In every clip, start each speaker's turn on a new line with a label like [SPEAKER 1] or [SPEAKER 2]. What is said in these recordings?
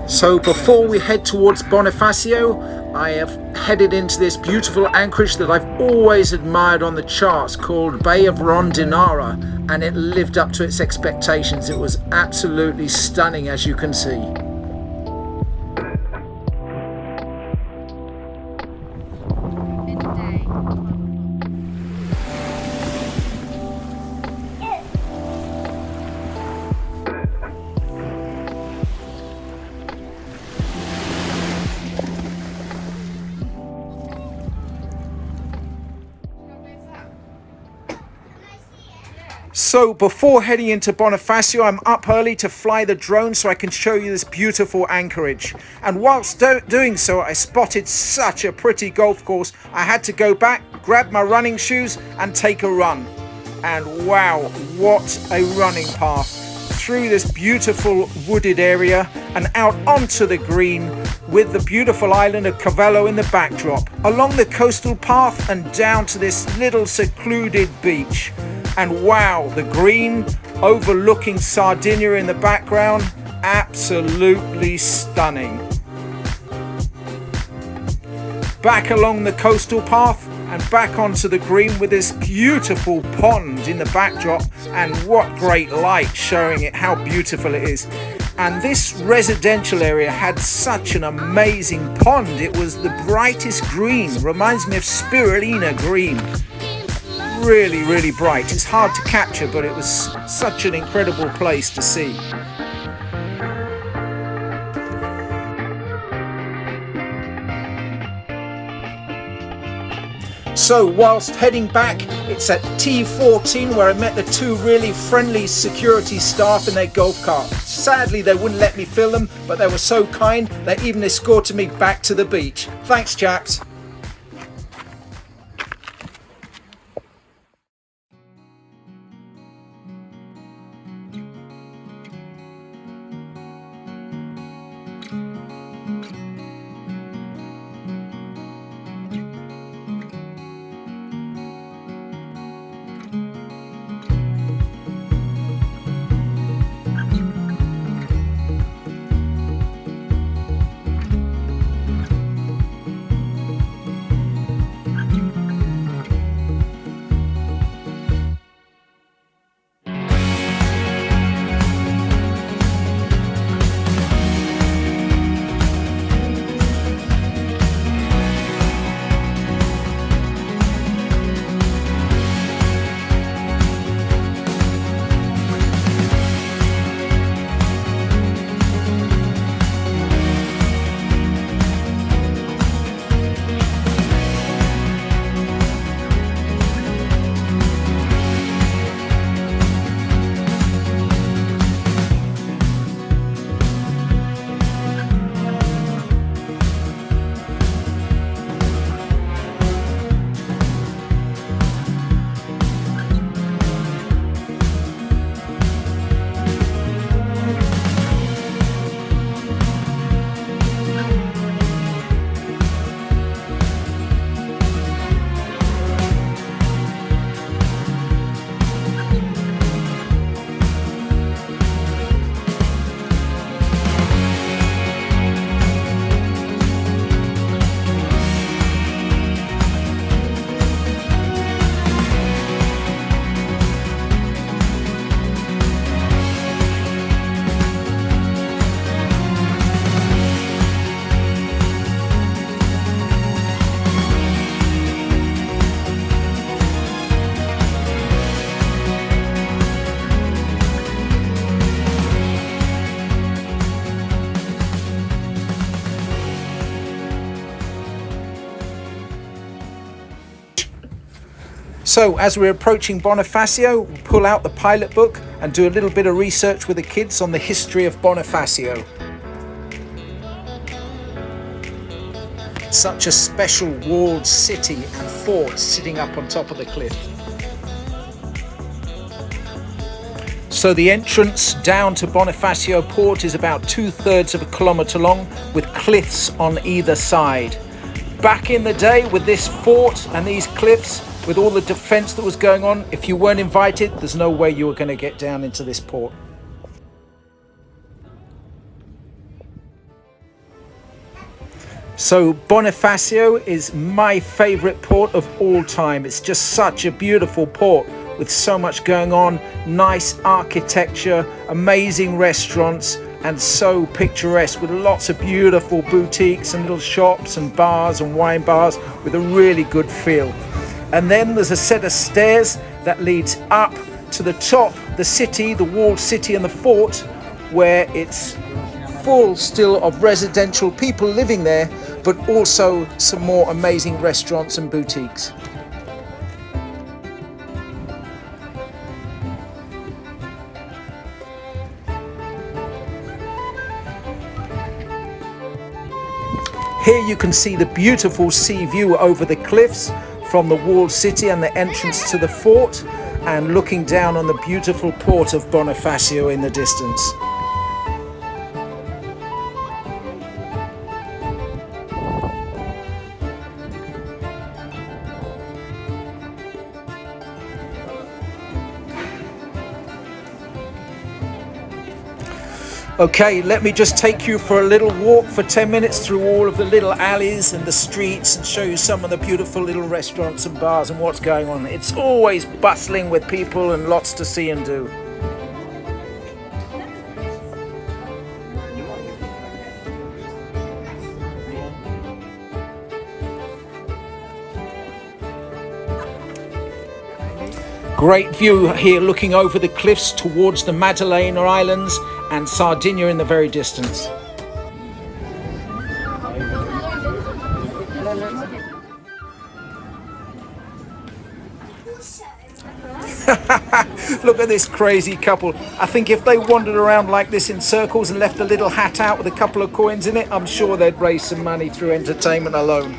[SPEAKER 1] So before we head towards Bonifacio, I have headed into this beautiful anchorage that I've always admired on the charts called Bay of Rondinara, and it lived up to its expectations. It was absolutely stunning, as you can see. So before heading into Bonifacio, I'm up early to fly the drone so I can show you this beautiful anchorage. And whilst doing so, I spotted such a pretty golf course. I had to go back, grab my running shoes and take a run. And wow, what a running path through this beautiful wooded area and out onto the green with the beautiful island of Cavallo in the backdrop, along the coastal path and down to this little secluded beach. And wow, the green overlooking Sardinia in the background, absolutely stunning. Back along the coastal path and back onto the green with this beautiful pond in the backdrop, and what great light showing it how beautiful it is. And this residential area had such an amazing pond. It was the brightest green, reminds me of spirulina green. Really, really bright. It's hard to capture, but it was such an incredible place to see. So whilst heading back, it's at T14 where I met the two really friendly security staff in their golf cart. Sadly, they wouldn't let me film them, but they were so kind, they even escorted me back to the beach. Thanks, chaps. So as we're approaching Bonifacio, we'll pull out the pilot book and do a little bit of research with the kids on the history of Bonifacio. Such a special walled city and fort sitting up on top of the cliff. So the entrance down to Bonifacio port is about 2/3 of a kilometre long with cliffs on either side. Back in the day with this fort and these cliffs, with all the defence that was going on, if you weren't invited, there's no way you were going to get down into this port. So Bonifacio is my favorite port of all time. It's just such a beautiful port with so much going on, nice architecture, amazing restaurants, and so picturesque with lots of beautiful boutiques and little shops and bars and wine bars with a really good feel. And then there's a set of stairs that leads up to the top, the city, the walled city and the fort, where it's full still of residential people living there, but also some more amazing restaurants and boutiques. Here you can see the beautiful sea view over the cliffs from the walled city and the entrance to the fort, and looking down on the beautiful port of Bonifacio in the distance. Okay, let me just take you for a little walk for 10 minutes through all of the little alleys and the streets and show you some of the beautiful little restaurants and bars and what's going on. It's always bustling with people and lots to see and do. Great view here looking over the cliffs towards the Maddalena Islands and Sardinia in the very distance. Look at this crazy couple. I think if they wandered around like this in circles and left a little hat out with a couple of coins in it, I'm sure they'd raise some money through entertainment alone.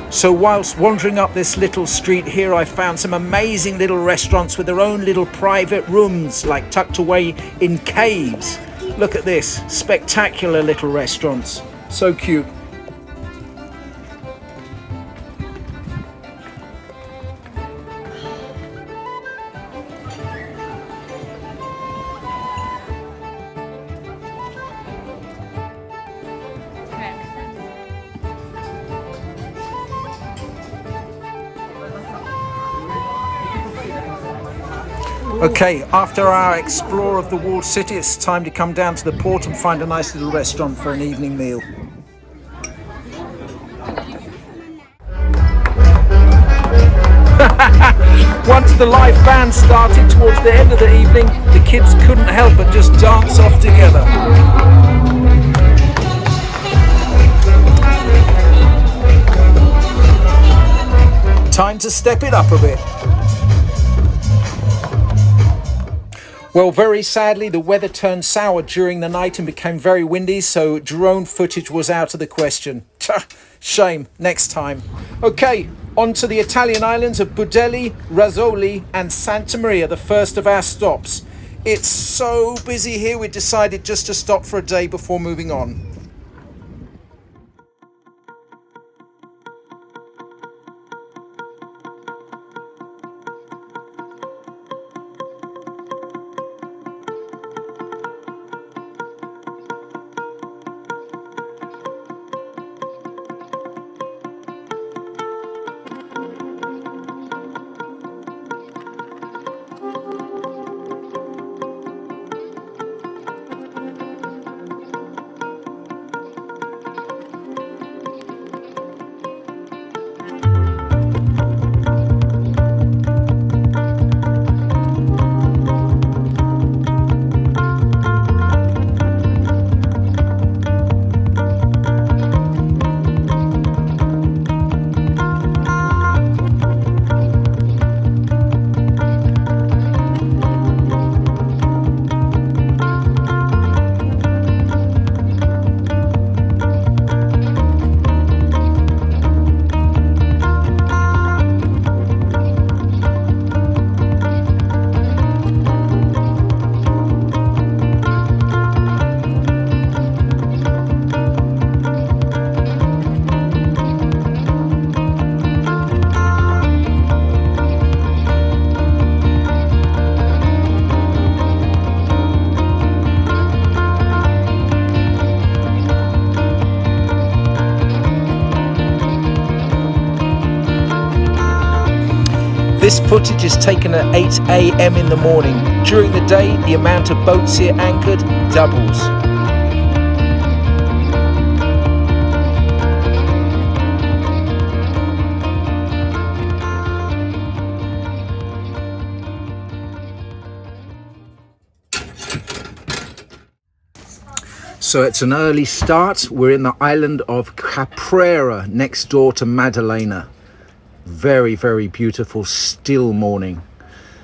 [SPEAKER 1] So whilst wandering up this little street here, I found some amazing little restaurants with their own little private rooms, like tucked away in caves. Look at this, spectacular little restaurants. So cute. Okay, after our explore of the walled city, it's time to come down to the port and find a nice little restaurant for an evening meal. Once the live band started towards the end of the evening, the kids couldn't help but just dance off together. Time to step it up a bit. Well, very sadly, the weather turned sour during the night and became very windy, so drone footage was out of the question. Shame, next time. Okay, on to the Italian islands of Budelli, Razzoli and Santa Maria, the first of our stops. It's so busy here, we decided just to stop for a day before moving on. This footage is taken at 8 a.m. in the morning. During the day, the amount of boats here anchored doubles. So it's an early start. We're in the island of Caprera, next door to Maddalena. Very, very beautiful, still morning.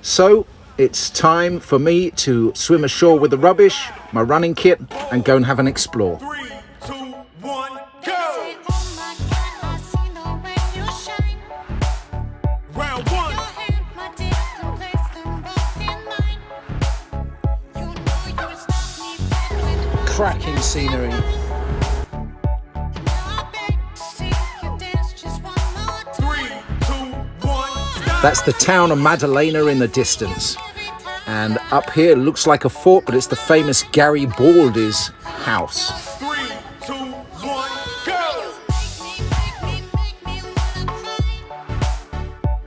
[SPEAKER 1] So it's time for me to swim ashore with the rubbish, my running kit, and go and have an explore.
[SPEAKER 2] 3, 2, 1, go! Round 1.
[SPEAKER 1] Cracking scenery. That's the town of Maddalena in the distance. And up here looks like a fort, but it's the famous Garibaldi's house.
[SPEAKER 2] 3, 2, 1, go!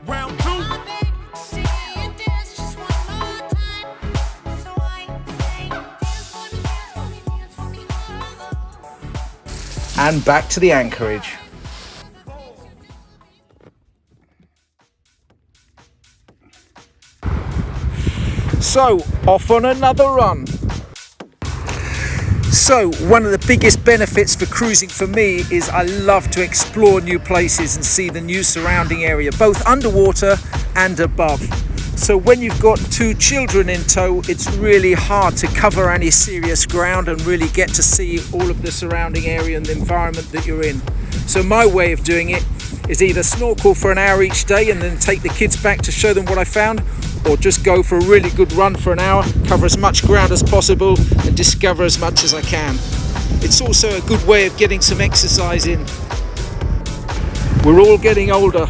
[SPEAKER 2] Round 2.
[SPEAKER 1] And back to the anchorage. So, off on another run. So, one of the biggest benefits for cruising for me is I love to explore new places and see the new surrounding area, both underwater and above. So when you've got 2 children in tow, it's really hard to cover any serious ground and really get to see all of the surrounding area and the environment that you're in. So my way of doing it is either snorkel for an hour each day and then take the kids back to show them what I found, or just go for a really good run for an hour, cover as much ground as possible and discover as much as I can. It's also a good way of getting some exercise in. We're all getting older.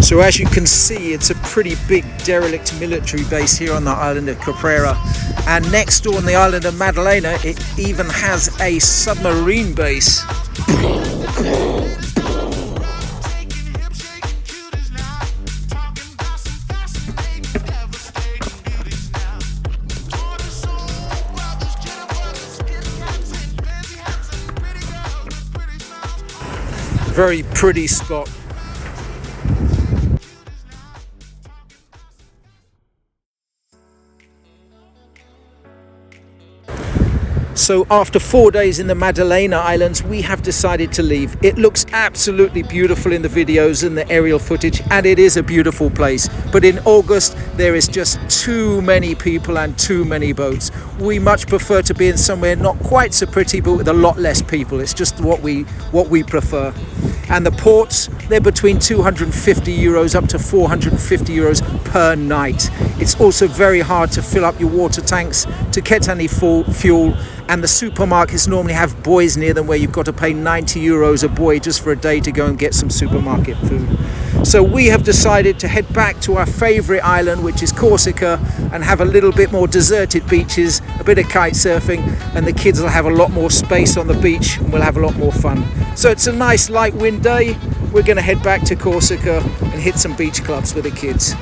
[SPEAKER 1] So as you can see, it's a pretty big derelict military base here on the island of Caprera. And next door on the island of Maddalena, it even has a submarine base. Very pretty spot. So after 4 days in the Maddalena Islands, we have decided to leave. It looks absolutely beautiful in the videos and the aerial footage, and it is a beautiful place. But in August, there is just too many people and too many boats. We much prefer to be in somewhere not quite so pretty, but with a lot less people. It's just what we prefer. And the ports, they're between 250 euros up to 450 euros per night. It's also very hard to fill up your water tanks, to get any fuel, and the supermarkets normally have buoys near them where you've got to pay 90 euros a buoy just for a day to go and get some supermarket food. So we have decided to head back to our favourite island, which is Corsica, and have a little bit more deserted beaches, a bit of kite surfing, and the kids will have a lot more space on the beach and we'll have a lot more fun. So it's a nice light wind day. We're going to head back to Corsica and hit some beach clubs with the kids.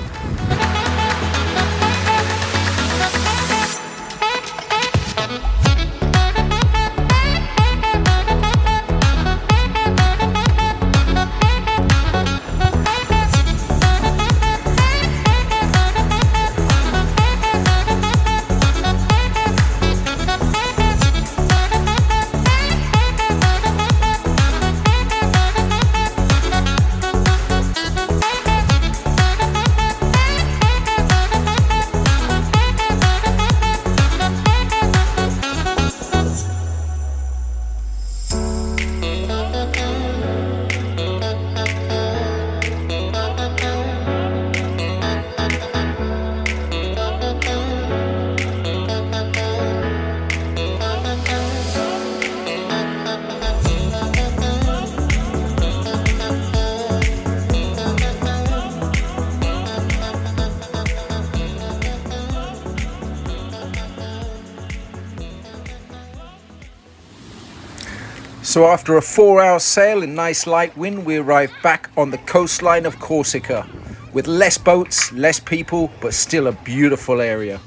[SPEAKER 1] So after a 4-hour sail in nice light wind, we arrived back on the coastline of Corsica with less boats, less people, but still a beautiful area.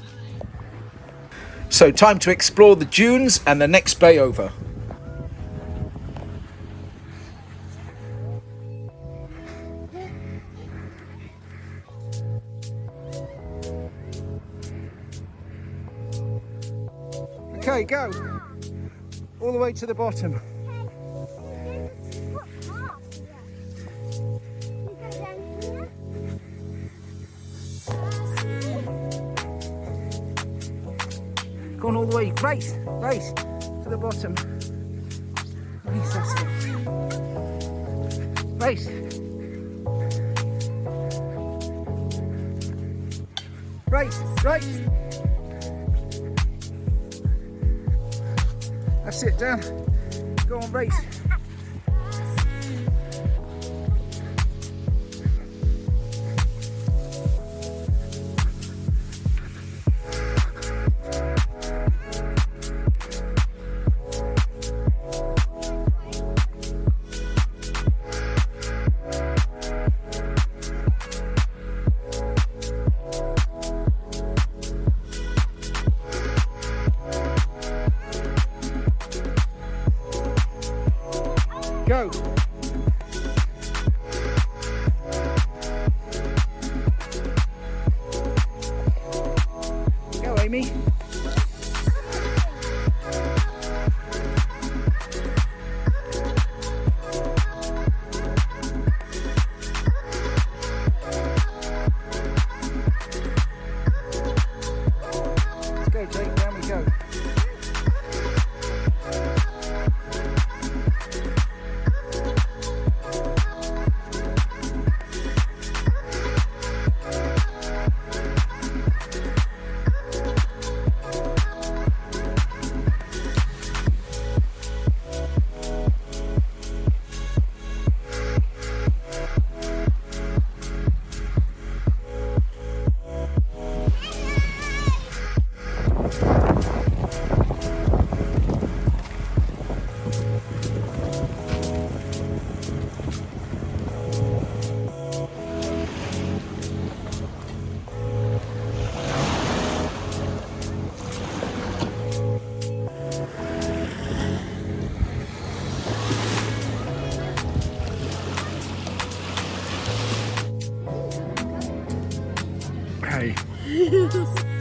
[SPEAKER 1] So time to explore the dunes and the next bay over. Okay, go. All the way to the bottom. Go on all the way. Race to the bottom. Race, that's it. Race. Race. That's it, down. Go on, race. Go. Go, Amy. Let's go, Jake. Down we go. Hey. This way.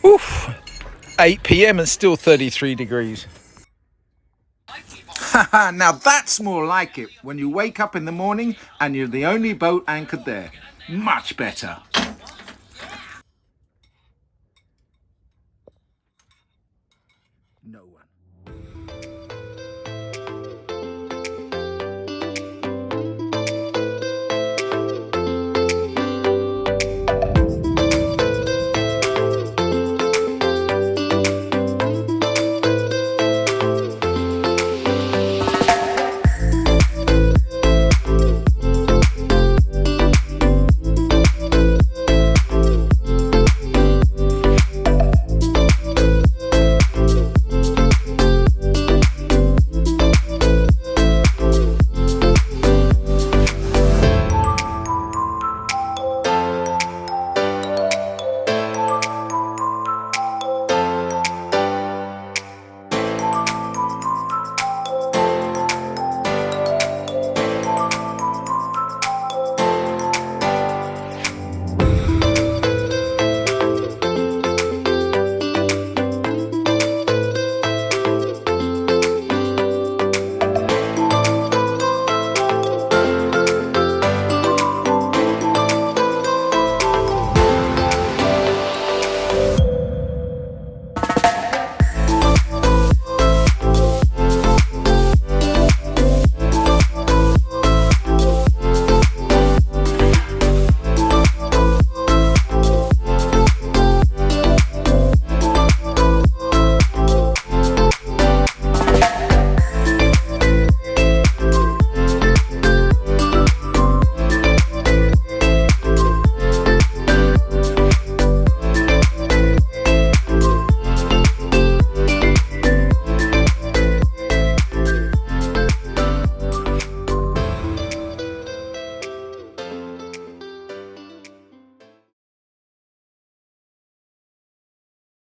[SPEAKER 1] Oof, 8 p.m. and still 33 degrees. Now that's more like it, when you wake up in the morning and you're the only boat anchored there. Much better.